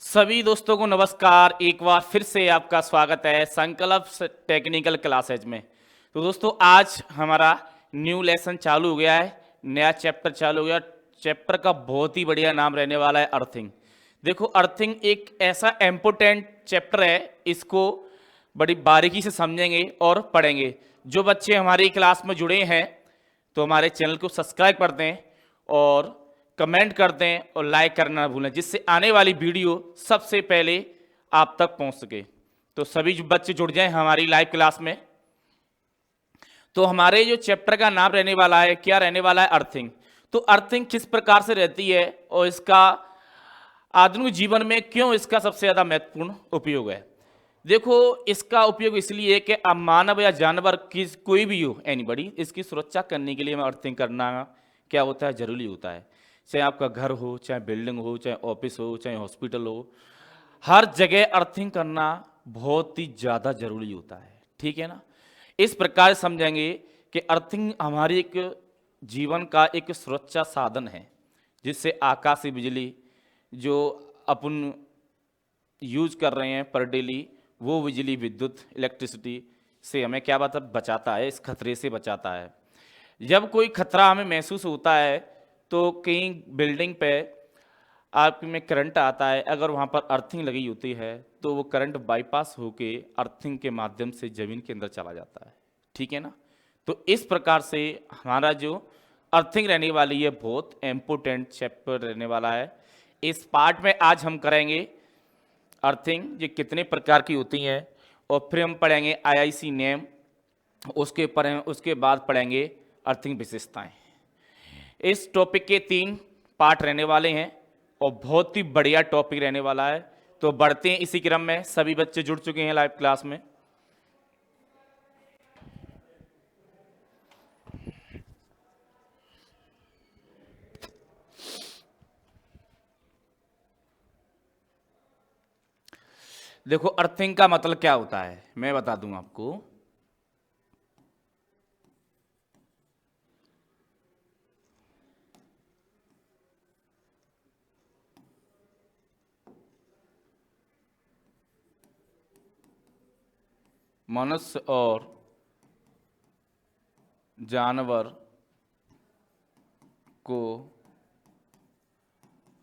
सभी दोस्तों को नमस्कार। एक बार फिर से आपका स्वागत है संकल्प टेक्निकल क्लासेज में। तो दोस्तों आज हमारा न्यू लेसन चालू हो गया है, नया चैप्टर चालू हो गया। चैप्टर का बहुत ही बढ़िया नाम रहने वाला है अर्थिंग। देखो, अर्थिंग एक ऐसा इम्पोर्टेंट चैप्टर है, इसको बड़ी बारीकी से समझेंगे और पढ़ेंगे। जो बच्चे हमारी क्लास में जुड़े हैं तो हमारे चैनल को सब्सक्राइब कर दें और कमेंट कर दें और लाइक करना ना भूलें, जिससे आने वाली वीडियो सबसे पहले आप तक पहुंच सके। तो सभी जो बच्चे जुड़ जाएं हमारी लाइव क्लास में। तो हमारे जो चैप्टर का नाम रहने वाला है, क्या रहने वाला है? अर्थिंग। तो अर्थिंग किस प्रकार से रहती है और इसका आधुनिक जीवन में क्यों इसका सबसे ज़्यादा महत्वपूर्ण उपयोग है। देखो, इसका उपयोग इसलिए है कि अब मानव या जानवर की कोई भी हो, एनीबॉडी, इसकी सुरक्षा करने के लिए हमें अर्थिंग करना क्या होता है, जरूरी होता है। चाहे आपका घर हो, चाहे बिल्डिंग हो, चाहे ऑफिस हो, चाहे हॉस्पिटल हो, हर जगह अर्थिंग करना बहुत ही ज़्यादा जरूरी होता है। ठीक है ना। इस प्रकार समझेंगे कि अर्थिंग हमारी एक जीवन का एक सुरक्षा साधन है, जिससे आकाशीय बिजली जो अपन यूज कर रहे हैं पर डेली, वो बिजली, विद्युत, इलेक्ट्रिसिटी से हमें क्या बचाता है, इस खतरे से बचाता है। जब कोई खतरा हमें महसूस होता है तो कहीं बिल्डिंग पे आप में करंट आता है, अगर वहाँ पर अर्थिंग लगी होती है तो वो करंट बाईपास होके अर्थिंग के माध्यम से ज़मीन के अंदर चला जाता है। ठीक है ना। तो इस प्रकार से हमारा जो अर्थिंग रहने वाली है बहुत इम्पोर्टेंट चैप्टर रहने वाला है। इस पार्ट में आज हम करेंगे अर्थिंग ये कितने प्रकार की होती हैं, और फिर हम पढ़ेंगे आईआईसी नेम, उसके बाद पढ़ेंगे अर्थिंग विशेषताएं। इस टॉपिक के 3 पार्ट रहने वाले हैं और बहुत ही बढ़िया टॉपिक रहने वाला है। तो बढ़ते हैं इसी क्रम में। सभी बच्चे जुड़ चुके हैं लाइव क्लास में। देखो, अर्थिंग का मतलब क्या होता है मैं बता दूं आपको। मनुष्य और जानवर को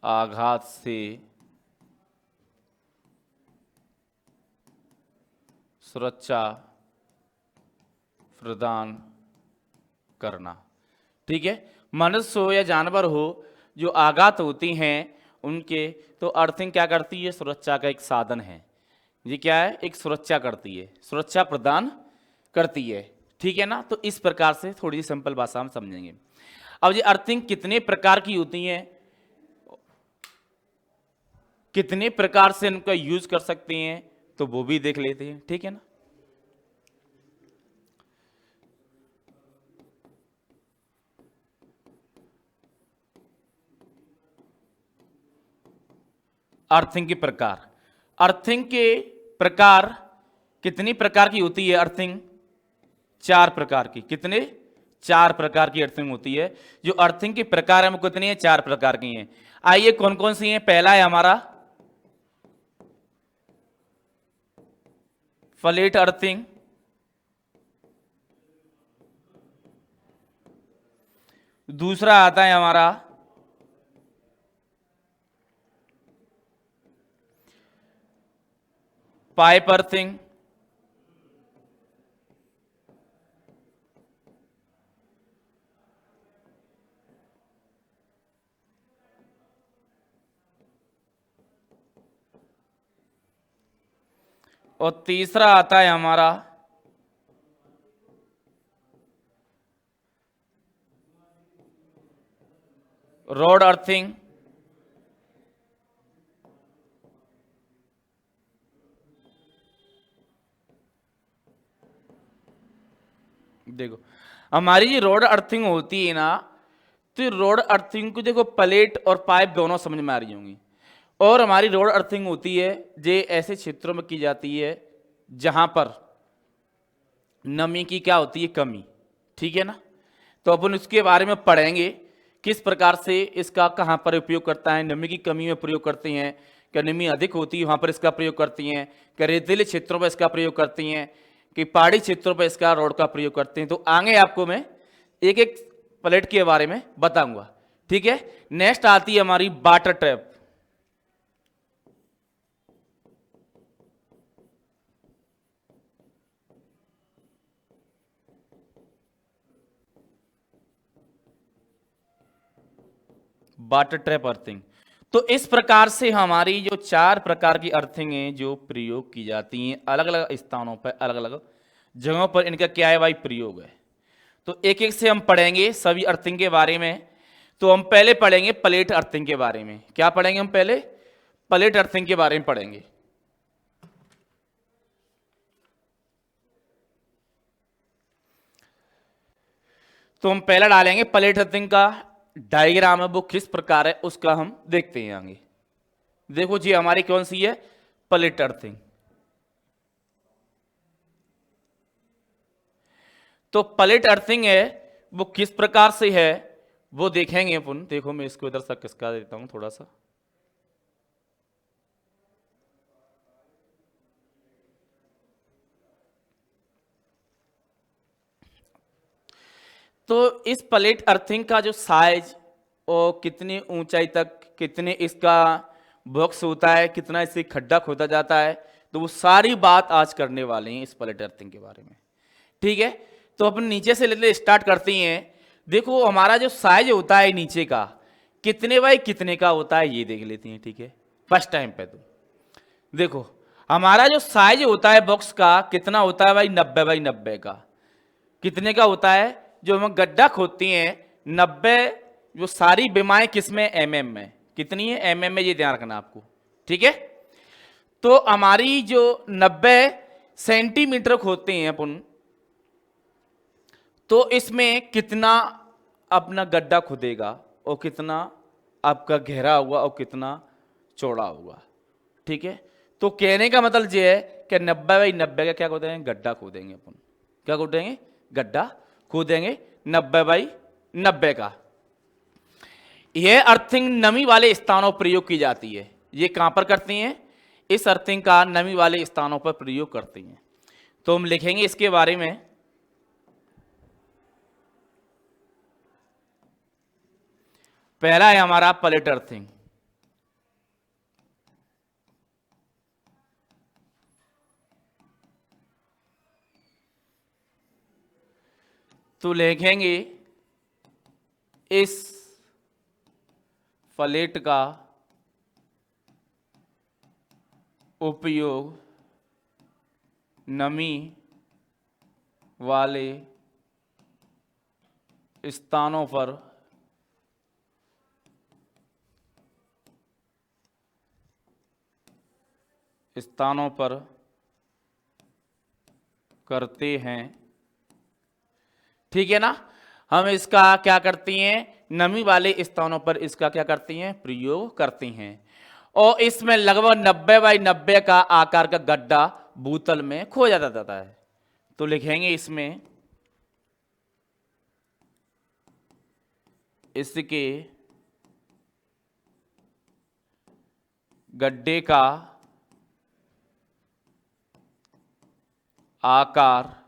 आघात से सुरक्षा प्रदान करना। ठीक है। मनुष्य हो या जानवर हो जो आघात होती हैं उनके, तो अर्थिंग क्या करती है, सुरक्षा का एक साधन है। ये क्या है, एक सुरक्षा करती है, सुरक्षा प्रदान करती है। ठीक है ना। तो इस प्रकार से थोड़ी सी सिंपल भाषा में समझेंगे। अब ये अर्थिंग कितने प्रकार की होती हैं, कितने प्रकार से इनका यूज कर सकते हैं, तो वो भी देख लेते हैं। ठीक है ना। अर्थिंग के प्रकार। अर्थिंग के प्रकार कितनी प्रकार की होती है? अर्थिंग 4 प्रकार की। कितने? 4 प्रकार की अर्थिंग होती है। जो अर्थिंग के प्रकार है वो कितनी है? 4 प्रकार की हैं। आइए कौन कौन सी हैं। पहला है हमारा फ्लैट अर्थिंग, दूसरा आता है हमारा पाइप अर्थिंग, और तीसरा आता है हमारा रोड अर्थिंग। देखो, हमारी ये रोड अर्थिंग होती है ना, तो रोड अर्थिंग को देखो प्लेट और पाइप दोनों समझ में आ रही होंगी। और हमारी रोड अर्थिंग होती है जे ऐसे क्षेत्रों में की जाती है जहां पर नमी की क्या होती है, कमी। ठीक है ना। तो अपन उसके बारे में पढ़ेंगे किस प्रकार से इसका कहाँ पर उपयोग करता है, नमी की कमी में प्रयोग करती हैं, क्या नमी अधिक होती है वहाँ पर इसका प्रयोग करती हैं, क्या रेतीले क्षेत्रों पर इसका प्रयोग करती हैं, कि पहाड़ी क्षेत्रों पर इसका रॉड का प्रयोग करते हैं। तो आगे आपको मैं एक एक प्लेट के बारे में बताऊंगा, ठीक है। नेक्स्ट आती है हमारी water trap. Water trap earthing. तो इस प्रकार से हमारी जो 4 प्रकार की अर्थिंग हैं जो प्रयोग की जाती हैं अलग अलग स्थानों पर, अलग अलग जगहों पर, इनका क्या है भाई प्रयोग है। तो एक एक से हम पढ़ेंगे सभी अर्थिंग के बारे में। तो हम पहले पढ़ेंगे प्लेट अर्थिंग के बारे में। क्या पढ़ेंगे हम पहले? प्लेट अर्थिंग के बारे में पढ़ेंगे। तो हम पहला डालेंगे प्लेट अर्थिंग का डायग्राम है वो किस प्रकार है उसका हम देखते हैं आगे। देखो जी हमारी कौन सी है? Plate earthing. तो प्लेट अर्थिंग है वो किस प्रकार से है वो देखेंगे अपन। देखो मैं इसको इधर से खिसका देता हूं थोड़ा सा। तो इस प्लेट अर्थिंग का जो साइज और कितनी ऊंचाई तक, कितने इसका बॉक्स होता है, कितना इससे खड्डा खोदा जाता है, तो वो सारी बात आज करने वाले हैं इस प्लेट अर्थिंग के बारे में, ठीक है। तो अपन नीचे से लेते स्टार्ट करते हैं। देखो हमारा जो साइज होता है नीचे का कितने बाई कितने का होता है ये देख लेते हैं, ठीक है। फर्स्ट टाइम पे तो देखो हमारा जो साइज होता है बॉक्स का कितना होता है भाई? 90 बाई 90 का। कितने का होता है? जो हम गड्ढा खोदती हैं 90, जो सारी बीमाएं किसमें? एमएम में। कितनी है? एमएम में, ये ध्यान रखना आपको, ठीक है। तो हमारी जो 90 सेंटीमीटर खोदते हैं अपन, तो इसमें कितना अपना गड्ढा खुदेगा और कितना आपका गहरा होगा और कितना चौड़ा होगा, ठीक है। तो कहने का मतलब ये है कि 90 बाई 90 का क्या खोदेंगे? गड्ढा खोदेंगे अपन। क्या खोदेंगे? गड्ढा खोदेंगे 90 बाई 90 का। यह अर्थिंग नमी वाले स्थानों पर प्रयोग की जाती है। ये कहां पर करती हैं? इस अर्थिंग का नमी वाले स्थानों पर प्रयोग करती हैं। तो हम लिखेंगे इसके बारे में। पहला है हमारा प्लेट अर्थिंग। तो लिखेंगे इस प्लेट का उपयोग नमी वाले स्थानों पर करते हैं, ठीक है ना। हम इसका क्या करती हैं? नमी वाले स्थानों पर इसका क्या करती हैं? प्रयोग करती हैं। और इसमें लगभग 90 बाई 90 का आकार का गड्ढा भूतल में खोदा जाता है। तो लिखेंगे इसमें इसके गड्ढे का आकार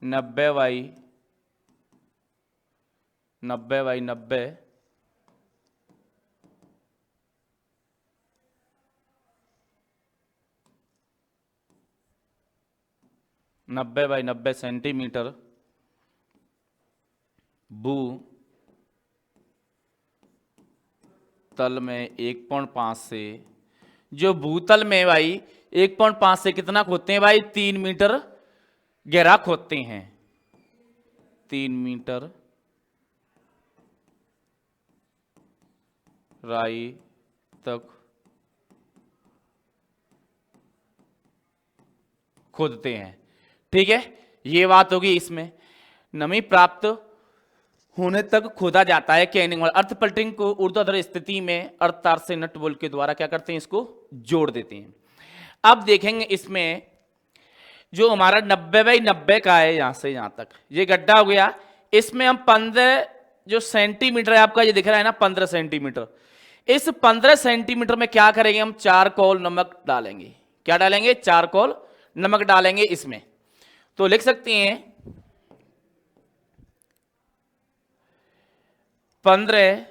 90 बाई 90 बाई 90 90 बाई 90 सेंटीमीटर भू तल में 1.5 से, जो भूतल में भाई 1.5 से कितना खोदते हैं भाई? 3 मीटर गहरा खोदते हैं। 3 मीटर राई तक खोदते हैं, ठीक है। ये बात होगी। इसमें नमी प्राप्त होने तक खोदा जाता है। कैनिंग वाला अर्थ पलटिंग को ऊर्ध्वाधर स्थिति में अर्थ तार से नट बोल्ट के द्वारा क्या करते हैं? इसको जोड़ देते हैं। अब देखेंगे इसमें जो हमारा 90 बाई 90 का है, यहां से यहां तक ये गड्ढा हो गया। इसमें हम 15 जो सेंटीमीटर है आपका, ये दिख रहा है ना 15 सेंटीमीटर, इस 15 सेंटीमीटर में क्या करेंगे हम, चारकोल नमक डालेंगे। क्या डालेंगे, चारकोल नमक डालेंगे इसमें। तो लिख सकते हैं 15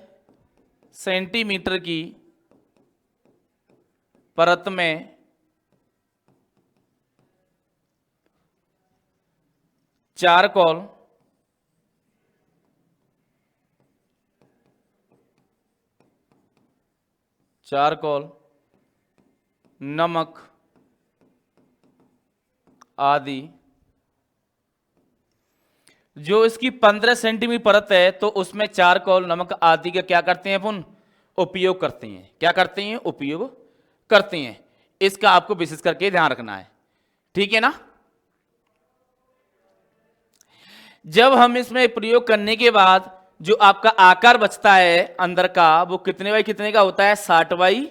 सेंटीमीटर की परत में चारकोल नमक आदि, जो इसकी 15 सेंटीमीटर परत है तो उसमें चारकोल नमक आदि का क्या करते हैं अपन, उपयोग करते हैं। क्या करते हैं, उपयोग करते हैं। इसका आपको विशेष करके ध्यान रखना है, ठीक है ना। जब हम इसमें प्रयोग करने के बाद जो आपका आकार बचता है अंदर का, वो कितने बाई कितने का होता है, 60 बाई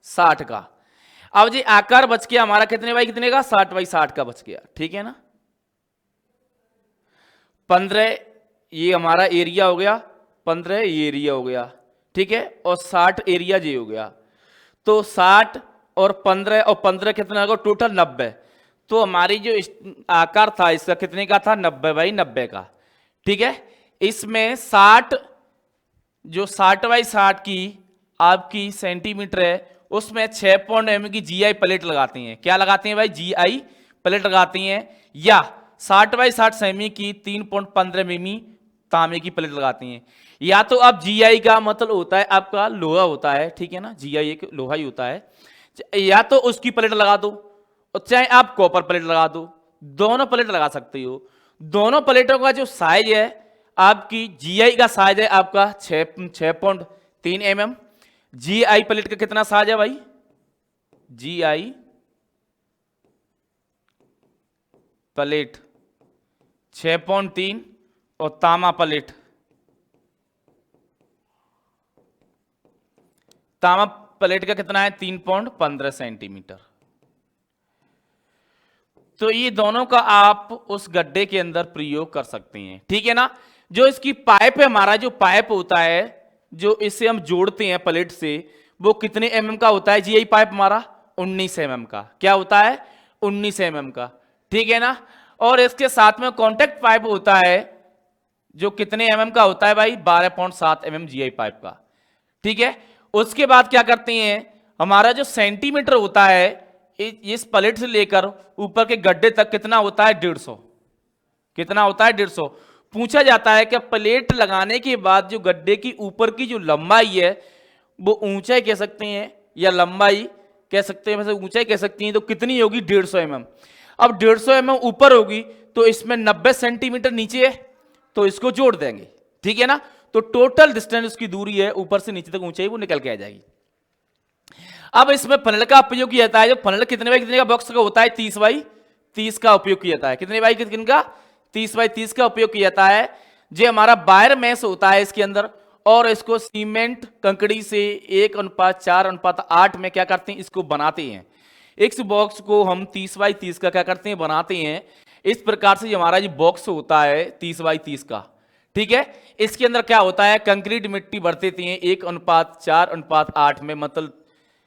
60 का। अब जी आकार बच गया हमारा कितने बाई कितने का, 60 बाई 60 का बच गया, ठीक है ना। 15 ये हमारा एरिया हो गया, 15 ये एरिया हो गया, ठीक है, और 60 एरिया ये हो गया। तो 60 और 15 कितना होगा, टोटल 90। तो हमारी जो आकार था इसका कितने का था, 90 बाई 90 का, ठीक है। इसमें 60 जो 60 बाई 60 की आपकी सेंटीमीटर है, उसमें 6 की जीआई प्लेट लगाती हैं। क्या लगाते हैं भाई, जीआई प्लेट लगाती हैं। या 60 बाई 60 सेमी की 3.15 मिमी तांबे की प्लेट लगाती हैं। या तो अब जीआई का मतलब होता है आपका लोहा होता है, ठीक है ना, जीआई एक लोहा ही होता है। या तो उसकी प्लेट लगा दो, और चाहे आप कॉपर प्लेट लगा दो, दोनों प्लेट लगा सकते हो। दोनों प्लेटों का जो साइज है आपकी, जीआई का साइज है आपका 6.3 mm। जीआई प्लेट का कितना साइज है भाई, जीआई प्लेट 6.3 और तामा प्लेट, तामा प्लेट का कितना है, 3.15 सेंटीमीटर। तो ये दोनों का आप उस गड्ढे के अंदर प्रयोग कर सकते हैं, ठीक है ना। जो इसकी पाइप है, हमारा जो पाइप होता है जो इसे हम जोड़ते हैं प्लेट से, वो कितने mm का होता है, जीआई पाइप हमारा 19 mm का। क्या होता है, 19 mm का, ठीक है ना। और इसके साथ में कॉन्टेक्ट पाइप होता है जो कितने mm का होता है भाई, 12.7 mm जीआई पाइप का, ठीक है। उसके बाद क्या करते हैं, हमारा जो सेंटीमीटर होता है इस प्लेट से लेकर ऊपर के गड्ढे तक कितना होता है, 150। कितना होता है, 150। पूछा जाता है कि प्लेट लगाने के बाद जो गड्ढे की ऊपर की जो लंबाई है वो ऊंचाई कह सकते हैं या लंबाई कह सकते हैं, वैसे ऊंचाई कह सकती हैं, तो कितनी होगी, 150 mm। अब 150 mm ऊपर होगी तो इसमें 90 सेंटीमीटर नीचे है, तो इसको जोड़ देंगे, ठीक है ना। तो टोटल डिस्टेंस उसकी दूरी है ऊपर से नीचे तक ऊंचाई, वो निकल के आ जाएगी। अब इसमें फनल का उपयोग किया जाता है। जो फनल कितने बाई कितने का बॉक्स का होता है, 30 बाई 30 का उपयोग किया जाता है। कितने बाई कितने का, 30 बाई 30 का उपयोग किया जाता है। जो हमारा वायर मैश होता है इसके अंदर, और इसको सीमेंट कंकड़ी से 1:4:8 में क्या करते हैं, इसको बनाते हैं। इस बॉक्स को हम 30 बाई 30 का क्या करते हैं, बनाते हैं। इस प्रकार से हमारा जो बॉक्स होता है 30 बाई 30 का, ठीक है। इसके अंदर क्या होता है, कंक्रीट मिट्टी भर देते हैं 1:4:8 में, मतलब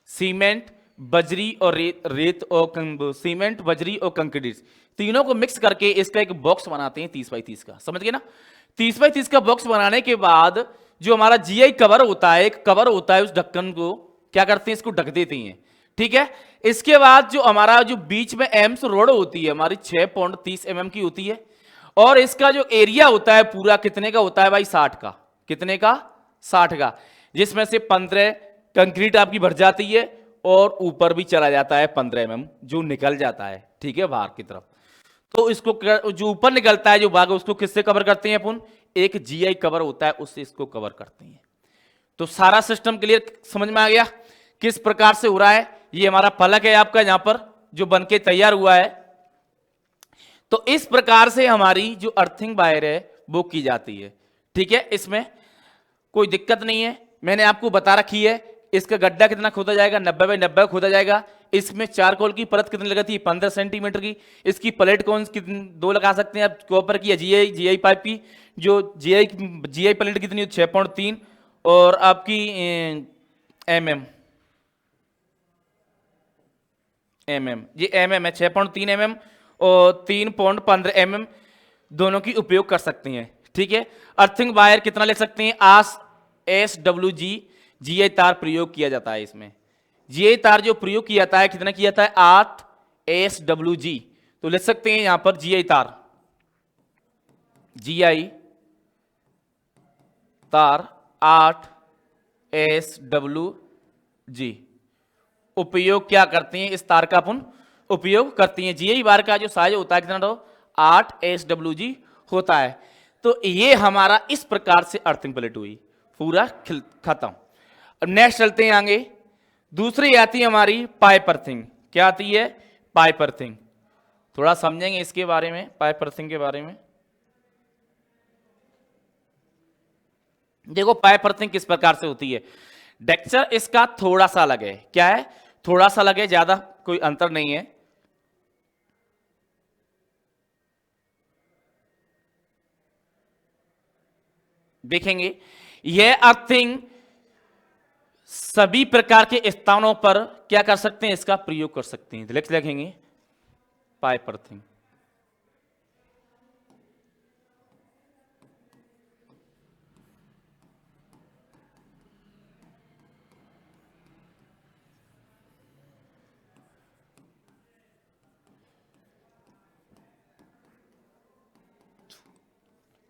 सीमेंट बजरी और रेत और सीमेंट बजरी और कंक्रीट तीनों को मिक्स करके इसका एक बॉक्स बनाते हैं 30 बाई 30 का, समझ गए ना। 30 बाई 30 का बॉक्स बनाने के बाद जो हमारा जीआई कवर होता है, एक कवर होता है, उस ढक्कन को क्या करते हैं, इसको ढक देते हैं, ठीक है। इसके बाद जो हमारा जो बीच में एम्स रोड होती है हमारी 6.30 mm की होती है, और इसका जो एरिया होता है पूरा कितने का होता है भाई, 60 का। कितने का, 60 का, जिसमें से 15 कंक्रीट आपकी भर जाती है और ऊपर भी चला जाता है 15 mm जो निकल जाता है, ठीक है, बाहर की तरफ। तो इसको जो ऊपर निकलता है जो भाग, उसको किससे कवर करते हैं अपन, एक जीआई कवर होता है उससे इसको कवर करते हैं। तो सारा सिस्टम क्लियर समझ में आ गया किस प्रकार से हो रहा है। ये हमारा फलक है आपका यहां पर जो बनके तैयार हुआ है। तो इस प्रकार से हमारी जो अर्थिंग वायर है वो की जाती है, ठीक है। इसमें कोई दिक्कत नहीं है, मैंने आपको बता रखी है। इसका गड्ढा कितना खोदा जाएगा, 90 बाई 90 खोदा जाएगा। इसमें चारकोल की परत कितनी लगाती है? 15 सेंटीमीटर की। इसकी प्लेट कौन कितनी? 2 लगा सकते हैं आप, कॉपर की या जीआई पाइप की। जो जीआई प्लेट कितनी है? 6.3। और आपकी ये एमएम है, 6.3 एमएम और 3.15 एमएम दोनों की उपयोग कर सकते हैं। ठीक है। अर्थिंग वायर कितना ले सकते हैं? SWG जीआई तार प्रयोग किया जाता है इसमें। जीआई तार जो प्रयोग किया जाता है, कितना किया जाता है? 8 SWG। तो लिख सकते हैं यहां पर जीआई तार 8 SWG उपयोग क्या करते हैं? इस तार का अपन उपयोग करते हैं। जीआई वायर का जो साइज होता है कितना? 8 SWG होता है। तो ये हमारा इस प्रकार से अर्थिंग प्लेट हुई, पूरा खत्म। अब नेक्स्ट चलते हैं आगे। दूसरी आती है हमारी पाइप अर्थिंग। क्या आती है? Pipe earthing. थोड़ा समझेंगे इसके बारे में, पाइप अर्थिंग के बारे में। देखो पाइप अर्थिंग किस प्रकार से होती है। टेक्सचर इसका थोड़ा सा अलग है। क्या है? थोड़ा सा अलग है, ज्यादा कोई अंतर नहीं है। देखेंगे यह अर्थिंग सभी प्रकार के स्थानों पर क्या कर सकते हैं? इसका प्रयोग कर सकते हैं। लिखेंगे पाइप अर्थिंग।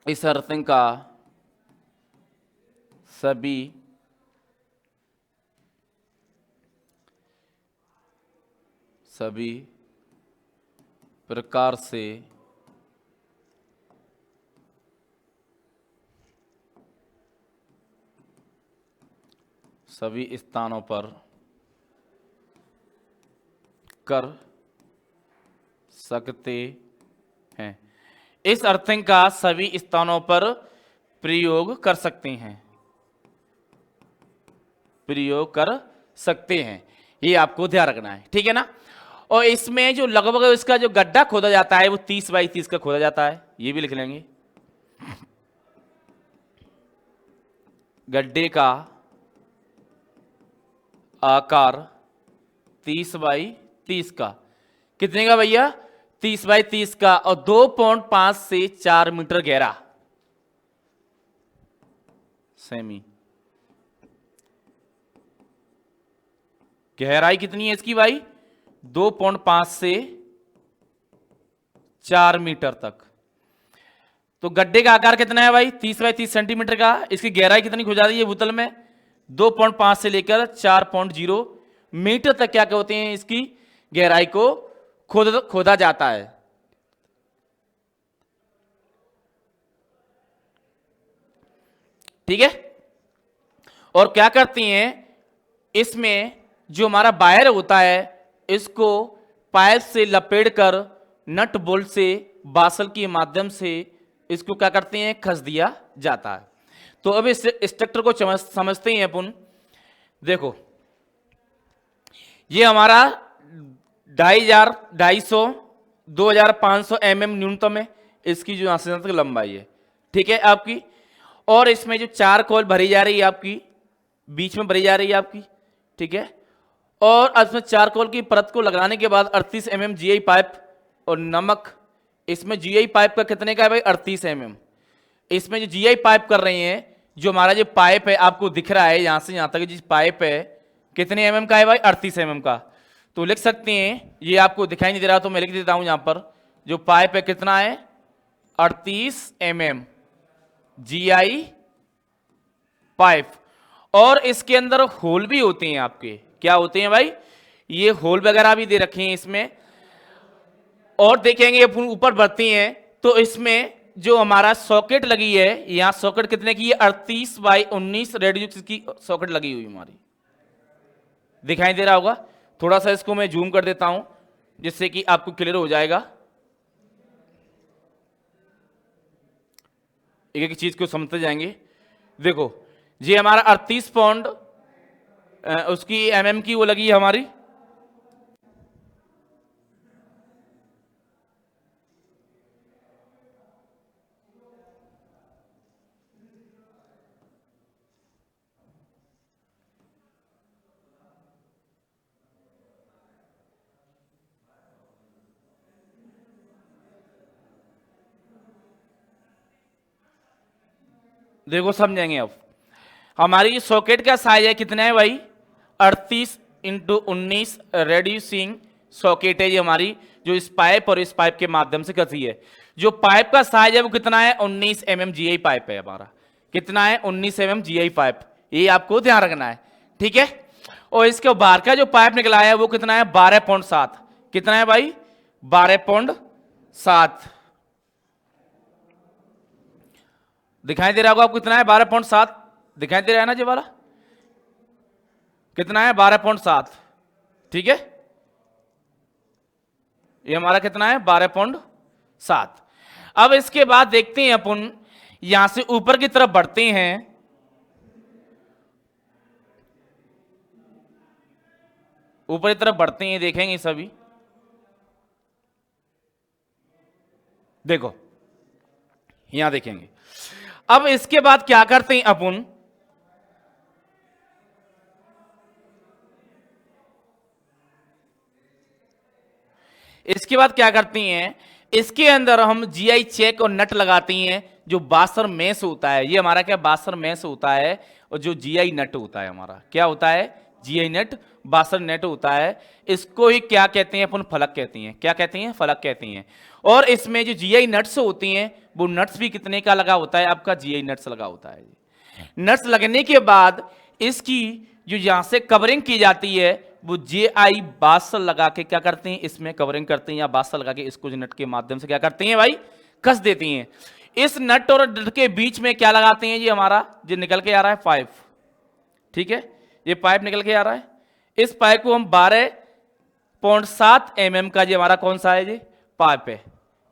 इस अर्थिंग का सभी प्रकार से सभी स्थानों पर कर सकते हैं। इस अर्थिंग का सभी स्थानों पर प्रयोग कर सकते हैं, प्रयोग कर सकते हैं। ये आपको ध्यान रखना है, ठीक है ना। और इसमें जो लगभग इसका जो गड्ढा खोदा जाता है वो 30 बाई 30 का खोदा जाता है, ये भी लिख लेंगे। गड्ढे का आकार 30 बाई 30 का। कितने का भैया? 30 बाई 30 का। और 2.5 से 4 मीटर गहरा सेमी। गहराई कितनी है इसकी भाई? 2.5 से 4 मीटर तक। तो गड्ढे का आकार कितना है भाई? 30 बाई 30 सेंटीमीटर का। इसकी गहराई कितनी खोजा रही है बोतल में? 2.5 से लेकर 4.0 मीटर तक क्या कहते हैं इसकी गहराई को खोदा जाता है। ठीक है। और क्या करती हैं इसमें जो हमारा वायर होता है इसको पाइप से लपेटकर नट बोल्ट से बासल के माध्यम से इसको क्या करते हैं? कस दिया जाता है। तो अब इस स्ट्रक्चर को समझते हैं अपन। देखो ये हमारा 2,500 2,500 mm न्यूनतम है इसकी जो यहां तक लंबाई है, ठीक है आपकी। और इसमें जो 4 कॉइल भरी जा रही है आपकी, बीच में भरी जा रही है आपकी, ठीक है। और इसमें 4 कॉइल की परत को लगाने के बाद 38 mm जीआई पाइप और नमक। इसमें जीआई पाइप का कितने का है भाई? 38 mm। इसमें जो जीआई पाइप कर रहे हैं, जो हमारा जो पाइप है आपको दिख रहा है यहां से यहां तक जिस पाइप है, कितने mm का है भाई? 38 mm का। तो लिख सकते हैं, ये आपको दिखाई नहीं दे रहा तो मैं लिख देता हूं यहां पर, जो पाइप है कितना है? 38 mm जीआई पाइप। और इसके अंदर होल भी होते हैं आपके। क्या होते हैं भाई? ये होल वगैरह भी दे रखे हैं इसमें। और देखेंगे ऊपर बढ़ते हैं तो इसमें जो हमारा सॉकेट लगी है, यहां सॉकेट कितने की है? 38 बाई 19 रेडियस की सॉकेट लगी हुई हमारी, दिखाई दे रहा होगा। थोड़ा सा इसको मैं जूम कर देता हूं जिससे कि आपको क्लियर हो जाएगा। एक एक चीज को समझते जाएंगे। देखो ये हमारा 38 पॉइंट उसकी mm की वो लगी है हमारी देखो समझेंगे अब। हमारी सॉकेट का साइज है कितना है भाई, 38x19 रेड्यूसिंग सॉकेट है ये हमारी, जो इस पाइप और इस पाइप के माध्यम से कसी है। जो पाइप का साइज है वो कितना है, 19 mm GI पाइप है हमारा। कितना है, 19 mm GI पाइप, ये आपको ध्यान रखना है, ठीक है। और इसके बाहर का जो पाइप निकला है वो कितना है, 12.7। कितना है भाई, 12.7। दिखाई दे रहा होगा आपको, कितना है, 12.7 दिखाई दे रहा है ना जी वाला, कितना है, 12.7, ठीक है। ये हमारा कितना है, 12.7। अब इसके बाद देखते हैं अपन, यहां से ऊपर की तरफ बढ़ते हैं। ऊपर की तरफ बढ़ते हैं, देखेंगे सभी। देखो यहां देखेंगे। अब इसके बाद क्या करते हैं अपन, इसके बाद क्या करते हैं, इसके अंदर हम जीआई चेक और नट लगाते हैं। जो बासर मैश होता है, ये हमारा क्या बासर मैश होता है, और जो जीआई नट होता है हमारा क्या होता है, जीआई नट, बासर नेट होता है। इसको ही क्या कहते हैं अपन, फलक कहते हैं। क्या कहते हैं, फलक कहते हैं। और इसमें जो जीआई नट्स होती हैं, वो नट्स भी कितने का लगा होता है आपका, जीआई नट्स लगा होता है। नट्स लगने के बाद इसकी जो यहां से कवरिंग की जाती है, वो जीआई बासल लगा के क्या करते हैं, इसमें कवरिंग करते हैं, या बासल लगा के इसको जो नट के माध्यम से क्या करते हैं भाई, कस देती हैं। इस नट और नट के बीच में क्या लगाते हैं, ये हमारा जो निकल के आ रहा है पाइप, ठीक है, ये पाइप निकल के आ रहा है। इस पाइप को हम 12.7 mm का, ये हमारा कौन सा है, ये पाइप है।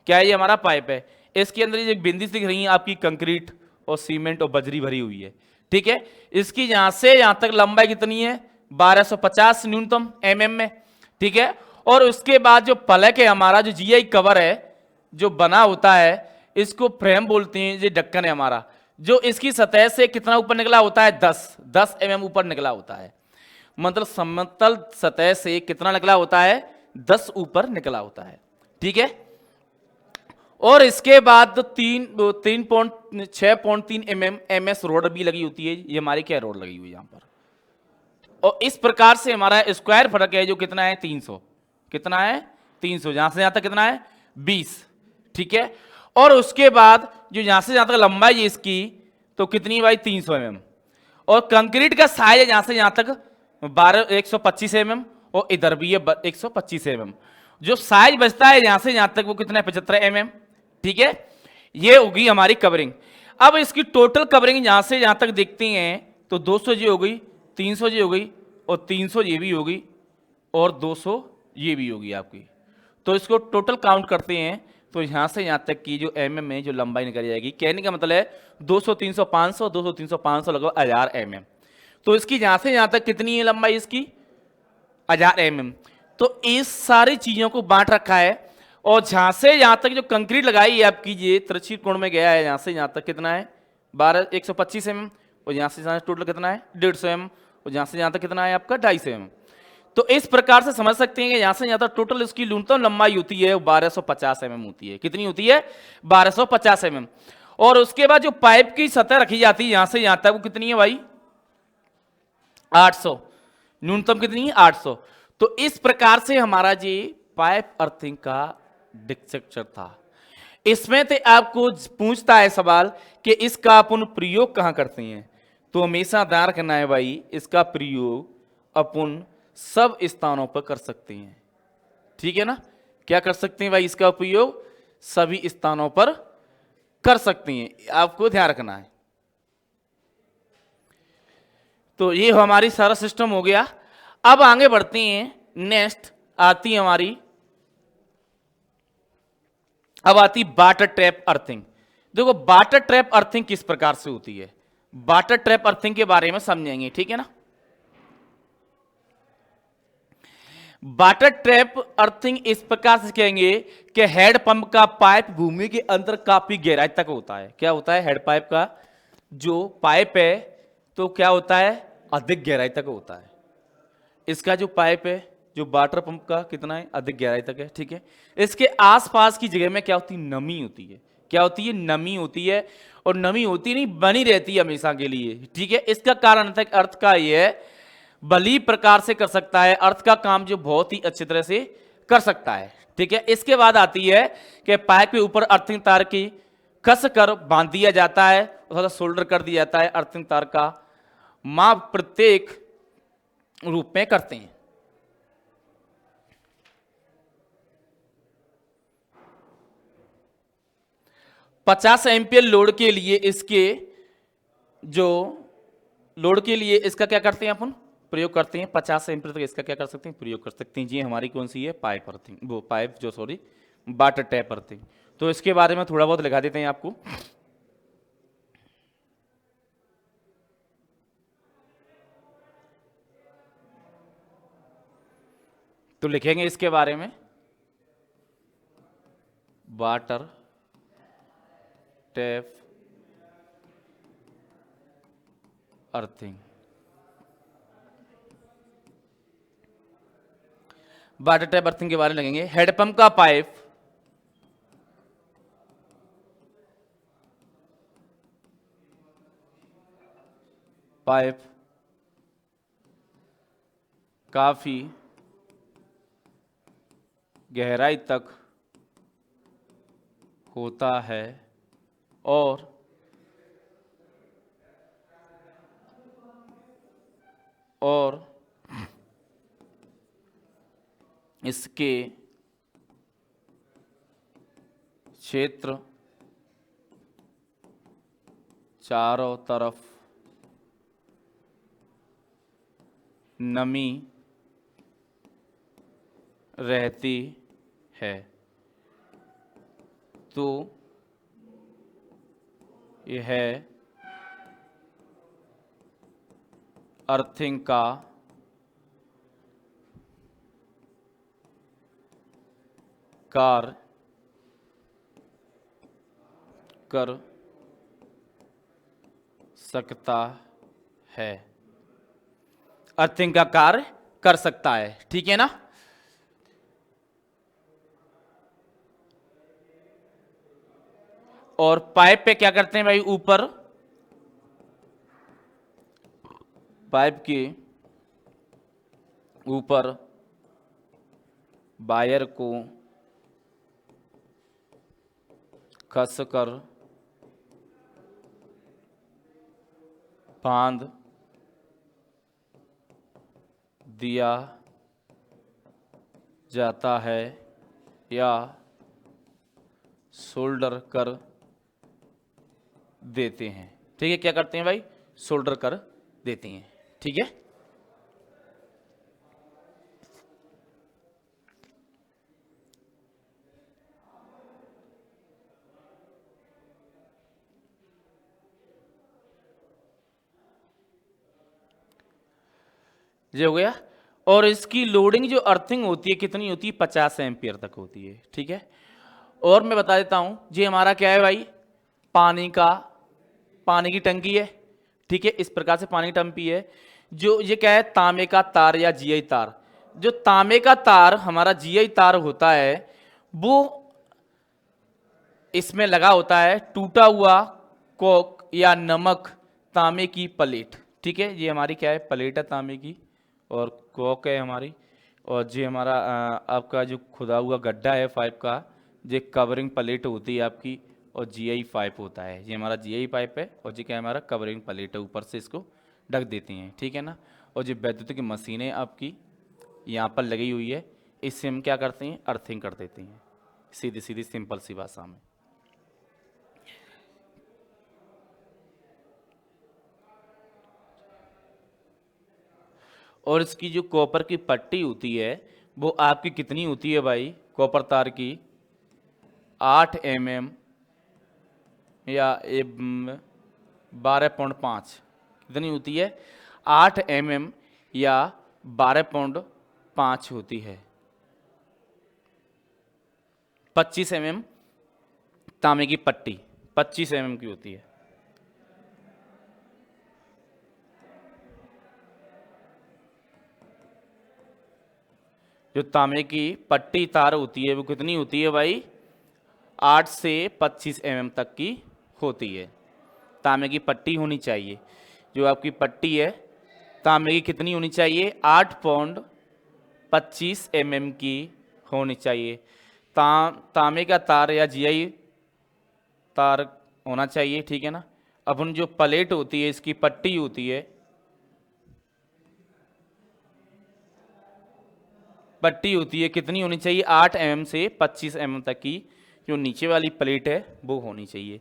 क्या है, ये हमारा पाइप है। इसके अंदर ये बिंदी दिख रही है आपकी, कंक्रीट और सीमेंट और बजरी भरी हुई है, ठीक है। इसकी यहां से यहां तक लंबाई कितनी है, 1250 न्यूनतम mm में, ठीक है। और उसके बाद जो फलक है हमारा, जो जीआई कवर है जो बना होता है, इसको फ्रेम बोलते हैं। ये ढक्कन है हमारा, जो इसकी सतह से कितना ऊपर निकला होता है, 10 mm ऊपर निकला होता है। मतलब समतल सतह से कितना निकला होता है, 10 ऊपर निकला होता है, ठीक है। और इसके बाद 6.3 mm MS रोड भी लगी होती है। ये हमारी क्या रोड लगी हुई है यहां पर। और इस प्रकार से हमारा स्क्वायर फलक है, जो कितना है, 300। कितना है, 300। यहां से यहां तक कितना है, 20, ठीक है। और उसके बाद जो यहां से यहां तक लंबाई है इसकी, तो कितनी भाई, 300 mm। और कंक्रीट का साइज है यहां से यहां तक 125 mm, और इधर भी है 125 mm। जो साइज बचता है यहां से यहां तक, वो कितना है, 75 mm, ठीक है। ये होगी हमारी कवरिंग। अब इसकी टोटल कवरिंग यहां से यहां तक देखते हैं, तो 200 जी हो गई, 300 जी हो गई, और 300 ये भी होगी, और 200 ये भी होगी आपकी। तो इसको टोटल काउंट करते हैं, तो यहां से यहां तक की जो mm में जो लंबाई निकल जाएगी, कहने का मतलब है 200 300 500, 200 300 500 लगभग 1000 mm। तो इसकी यहां से यहां तक कितनी है लंबाई इसकी, 1000 mm। तो इस सारी चीजों को बांट रखा है। और जहां से यहां तक जो कंक्रीट लगाई है आपकी, ये तिरछी कोण में गया है, यहां से यहां तक कितना है, 125 mm। और यहां से टोटल कितना है, 150 mm। और यहां से यहां तक कितना है आपका, 250 mm। तो इस प्रकार से समझ सकते हैं कि यहां से यहां तक टोटल इसकी न्यूनतम लंबाई होती है 1250 mm होती है। कितनी होती है, 1250 mm। और उसके बाद जो पाइप की सतह रखी जाती है यहां से यहां तक, वो कितनी है भाई, 800। न्यूनतम कितनी है, 800। तो इस प्रकार से हमारा जी पाइप अर्थिंग का स्ट्रक्चर था। इसमें से आपको पूछता है सवाल कि इसका अपन प्रयोग कहां करते हैं, तो हमेशा ध्यान रखना है भाई, इसका प्रयोग अपन सब स्थानों पर कर सकते हैं, ठीक है ना। क्या कर सकते हैं भाई, इसका उपयोग सभी स्थानों पर कर सकते हैं, आपको ध्यान रखना है। तो ये हमारी सारा सिस्टम हो गया। अब आगे बढ़ते हैं, नेक्स्ट आती है हमारी, अब आती वाटर ट्रैप अर्थिंग। देखो वाटर ट्रैप अर्थिंग किस प्रकार से होती है, वाटर ट्रैप अर्थिंग के बारे में समझेंगे, ठीक है ना। वाटर ट्रैप अर्थिंग इस प्रकार से कहेंगे कि हेड पंप का पाइप भूमि के अंदर काफी गहराई तक होता है। क्या होता है, हेड पाइप का जो पाइप है, तो क्या होता है, अधिक गहराई तक होता है। इसका जो पाइप है, जो वाटर पंप का कितना है, अधिक गहराई तक है, ठीक है। इसके आसपास की जगह में क्या होती है, नमी होती है। क्या होती है, नमी होती है, और नमी होती नहीं, बनी रहती है हमेशा के लिए, ठीक है। इसका कारण था कि अर्थ का ये बली प्रकार से कर सकता है, अर्थ का काम जो बहुत ही अच्छी तरह से कर सकता है, ठीक है। इसके बाद आती है कि पाइप के ऊपर अर्थिंग तार की कस कर बांध दिया जाता है, थोड़ा सोल्डर कर दिया जाता है, अर्थिंग तार का माप प्रत्येक रूप में करते हैं। पचास एम्पियर लोड के लिए इसके जो लोड के लिए इसका क्या करते हैं, अपन प्रयोग करते हैं 50 एम्पियर तक, इसका क्या कर सकते हैं, प्रयोग कर सकते हैं। जी हमारी कौन सी है, पाइप अर्थिंग, वो पाइप जो सॉरी वाटर टैप अर्थिंग। तो इसके बारे में थोड़ा बहुत लिखा देते हैं आपको। तो लिखेंगे इसके बारे में, water tap earthing. Water tap earthing के बारे में लगेंगे। हेडपंप का पाइप काफी गहराई तक होता है और इसके क्षेत्र चारों तरफ नमी रहती है। तो यह अर्थिंग का कार्य कर सकता है, अर्थिंग का कार्य कर सकता है, ठीक है ना। और पाइप पे क्या करते हैं भाई, ऊपर पाइप के ऊपर वायर को कसकर बांध दिया जाता है या सोल्डर कर देते हैं, ठीक है। क्या करते हैं भाई, सोल्डर कर देते हैं, ठीक है। ये हो गया। और इसकी लोडिंग जो अर्थिंग होती है कितनी होती है, 50 एम्पियर तक होती है, ठीक है। और मैं बता देता हूं, ये हमारा क्या है भाई, पानी की टंकी है, ठीक है। इस प्रकार से पानी की टंकी है। जो ये क्या है, तांबे का तार या जीआई तार। जो तांबे का तार हमारा जीआई तार होता है वो इसमें लगा होता है, टूटा हुआ कोक या नमक तांबे की प्लेट, ठीक है। ये हमारी क्या है, प्लेट है तांबे की, और कोक है हमारी, और ये हमारा आपका जो खुदा हुआ गड्ढा है पाइप का, ये कवरिंग प्लेट होती है आपकी, और जीआई पाइप होता है। ये हमारा जीआई पाइप है, और ये क्या है, हमारा कवरिंग प्लेट है, ऊपर से इसको ढक देती हैं, ठीक है ना। और ये वैद्युतिक मशीनें आपकी यहाँ पर लगी हुई है, इससे हम क्या करते हैं, अर्थिंग कर देते हैं, सीधी सीधी सिंपल सी भाषा में। और इसकी जो कॉपर की पट्टी होती है वो आपकी कितनी होती है भाई, कॉपर तार की 8 mm या 12.5 कितनी होती है, 8 mm या 12.5 होती है। 25 mm तांबे की पट्टी 25 mm की होती है। जो तांबे की पट्टी तार होती है वो कितनी होती है भाई, 8 से 25 mm तक की होती है। तांबे की पट्टी होनी चाहिए। जो आपकी पट्टी है तांबे की कितनी होनी चाहिए? 8 पौंड 25 mm की होनी चाहिए। तांबे का तार या जीआई तार होना चाहिए, ठीक है ना। अपन जो प्लेट होती है, इसकी पट्टी होती है, पट्टी होती है कितनी होनी चाहिए? 8 mm से 25 mm तक की जो नीचे वाली प्लेट है वो होनी चाहिए।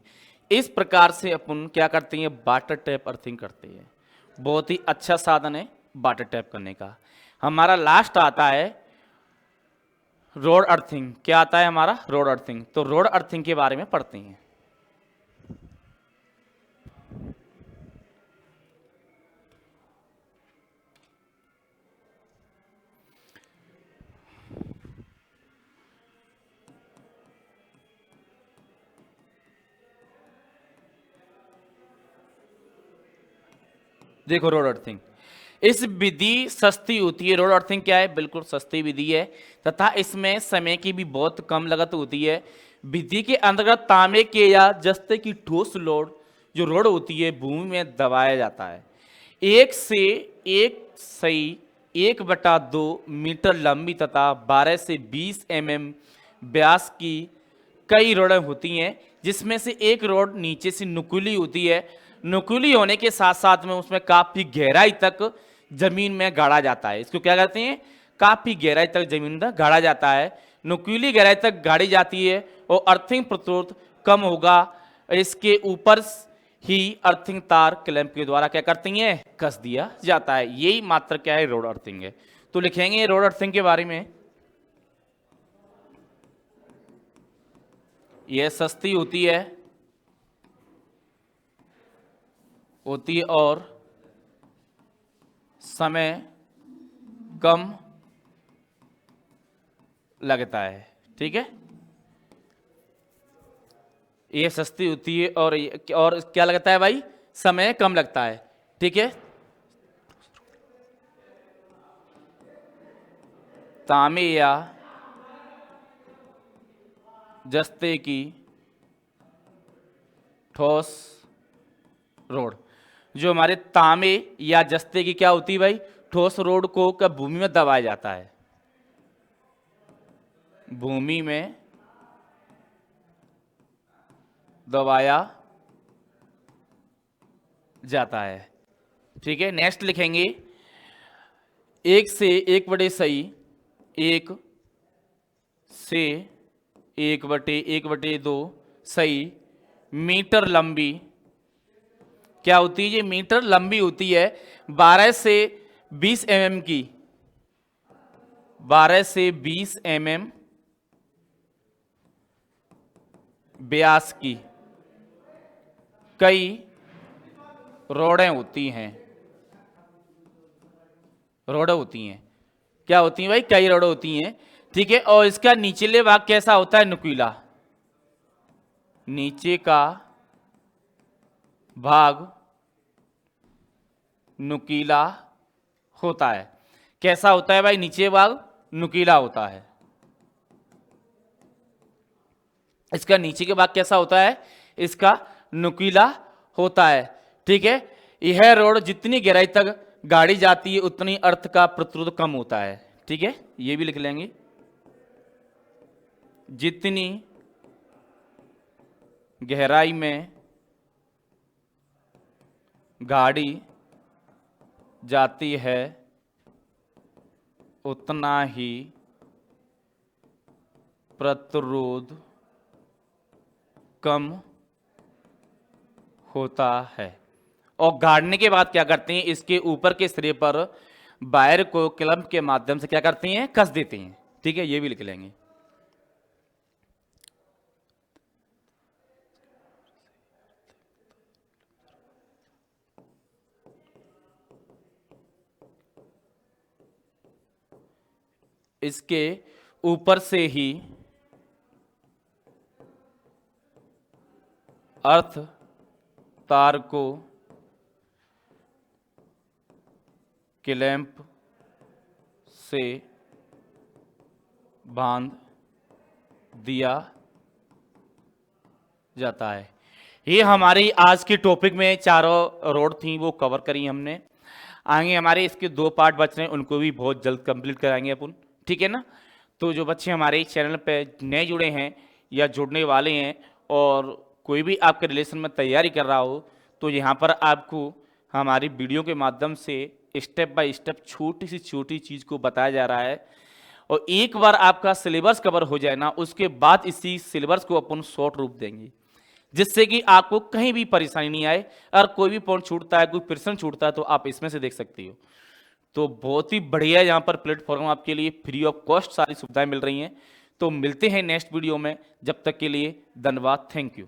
इस प्रकार से अपन क्या करते हैं? वाटर टैप अर्थिंग करते हैं। बहुत ही अच्छा साधन है वाटर टैप करने का। हमारा लास्ट आता है रोड अर्थिंग। क्या आता है हमारा? Road earthing. तो रोड अर्थिंग के बारे में पढ़ते हैं। देखो रोड अर्थिंग, इस विधि सस्ती होती है। रोड अर्थिंग क्या है? बिल्कुल सस्ती विधि है तथा इसमें समय की भी बहुत कम लागत होती है। विधि के अंतर्गत तांबे के या जस्ते की ठोस लोड जो रोड होती है भूमि में दबाया जाता है। 1 से 1/2 मीटर लंबी तथा 12 से 20 mm व्यास की कई रोडें होती हैं, जिसमें से एक रोड नीचे से नुकीली होती है। नुकीली होने के साथ साथ में उसमें काफी गहराई तक जमीन में गाड़ा जाता है। इसको क्या कहते हैं? काफी गहराई तक जमीन में गाड़ा जाता है। नुकीली गहराई तक गाड़ी जाती है और अर्थिंग प्रतिरोध कम होगा। इसके ऊपर ही अर्थिंग तार क्लैंप के द्वारा क्या करती हैं? कस दिया जाता है। यही मात्र क्या है? रोड अर्थिंग है। तो लिखेंगे रोड अर्थिंग के बारे में। यह सस्ती होती है और समय कम लगता है, ठीक है। ये सस्ती होती है और क्या लगता है भाई? समय कम लगता है, ठीक है। तांबे या जस्ते की ठोस रोड, जो हमारे तांबे या जस्ते की क्या होती है भाई? ठोस रोड को कब भूमि में दबाया जाता है? भूमि में दबाया जाता है, ठीक है। नेक्स्ट लिखेंगे 1 से 1/1 से 1/1/2 सही मीटर लंबी क्या होती है? ये मीटर लंबी होती है। 12 से 20 mm की, 12 से 20 mm व्यास की कई रोडें होती हैं। रोडें होती हैं, क्या होती हैं भाई? कई रोडें होती हैं, ठीक है। और इसका निचले भाग कैसा होता है? नुकीला। नीचे का भाग नुकीला होता है। कैसा होता है भाई? नीचे भाग नुकीला होता है। इसका नीचे के भाग कैसा होता है? इसका नुकीला होता है, ठीक है। यह रोड जितनी गहराई तक गाड़ी जाती है उतनी अर्थ का प्रतिरोध कम होता है, ठीक है। ये भी लिख लेंगे, जितनी गहराई में गाड़ी जाती है उतना ही प्रतिरोध कम होता है। और गाड़ने के बाद क्या करते हैं? इसके ऊपर के सिरे पर वायर को क्लैंप के माध्यम से क्या करते हैं? कस देते हैं, ठीक है। ये भी लिख लेंगे। इसके ऊपर से ही अर्थ तार को क्लैंप से बांध दिया जाता है। ये हमारी आज की टॉपिक में चारों रोड थी वो कवर करी हमने। आगे हमारे इसके 2 पार्ट बच रहे हैं, उनको भी बहुत जल्द कंप्लीट कराएंगे अपन, ठीक है ना। तो जो बच्चे हमारे चैनल पे नए जुड़े हैं या जुड़ने वाले हैं और कोई भी आपके रिलेशन में तैयारी कर रहा हो, तो यहाँ पर आपको हमारी वीडियो के माध्यम से स्टेप बाय स्टेप छोटी से छोटी चीज़ को बताया जा रहा है। और एक बार आपका सिलेबस कवर हो जाए ना, उसके बाद इसी सिलेबस को अपन शॉर्ट रूप देंगे, जिससे कि आपको कहीं भी परेशानी नहीं आए। अगर कोई भी पॉइंट छूटता है, कोई प्रश्न छूटता है, तो आप इसमें से देख सकती हो। तो बहुत ही बढ़िया यहाँ पर प्लेटफॉर्म आपके लिए फ्री ऑफ कॉस्ट सारी सुविधाएं मिल रही हैं। तो मिलते हैं नेक्स्ट वीडियो में, जब तक के लिए धन्यवाद, थैंक यू।